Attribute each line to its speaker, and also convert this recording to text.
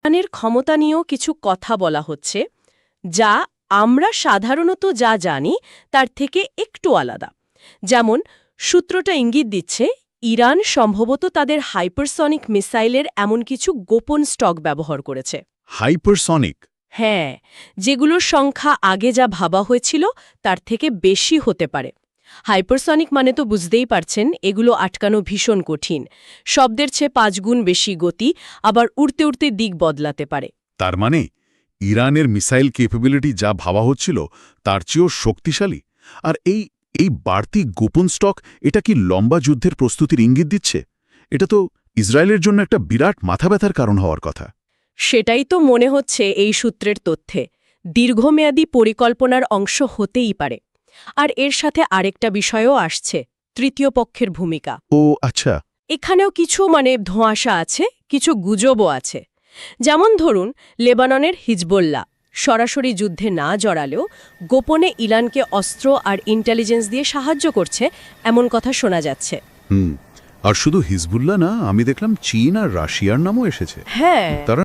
Speaker 1: ইরানের ক্ষমতা নিয়েও কিছু কথা বলা হচ্ছে যা আমরা সাধারণত যা জানি তার থেকে একটু আলাদা। যেমন সূত্রটা ইঙ্গিত দিচ্ছে ইরান সম্ভবত তাদের হাইপারসনিক মিসাইলের এমন কিছু গোপন স্টক ব্যবহার করেছে।
Speaker 2: হাইপারসনিক?
Speaker 1: হ্যাঁ, যেগুলোর সংখ্যা আগে যা ভাবা হয়েছিল তার থেকে বেশি হতে পারে। হাইপারসনিক মানে তো বুঝতেই পারছেন, এগুলো আটকানো ভীষণ কঠিন। শব্দের চেয়ে 5 গুণ বেশি গতি, আবার উড়তে উড়তে দিক বদলাতে পারে।
Speaker 2: তার মানে ইরানের মিসাইল ক্যাপাবিলিটি যা ভাবা হচ্ছিল তার চেয়েও শক্তিশালী। আর এই বাড়তি গোপন স্টক, এটা কি লম্বা যুদ্ধের প্রস্তুতির ইঙ্গিত দিচ্ছে? এটা তো ইসরায়েলের জন্য একটা বিরাট মাথা ব্যথার কারণ হওয়ার কথা।
Speaker 1: সেটাই তো মনে হচ্ছে এই সূত্রের তথ্যে দীর্ঘমেয়াদী পরিকল্পনার অংশ হতেই পারে। আর এর সাথে আরেকটা বিষয়ও আসছে, তৃতীয় পক্ষের ভূমিকা।
Speaker 2: ও আচ্ছা।
Speaker 1: এখানেও কিছু ধোঁয়াশা আছে, কিছু গুজবও আছে। যেমন ধরুন, লেবাননের হিজবুল্লাহ সরাসরি যুদ্ধে না জড়ালেও গোপনে ইরানকে অস্ত্র আর ইন্টেলিজেন্স দিয়ে সাহায্য করছে, এমন কথা শোনা যাচ্ছে।
Speaker 2: আর শুধু হিজবুল্লাহ না, আমি দেখলাম চীন আর রাশিয়ার নামও এসেছে।
Speaker 1: হ্যাঁ।
Speaker 2: তারা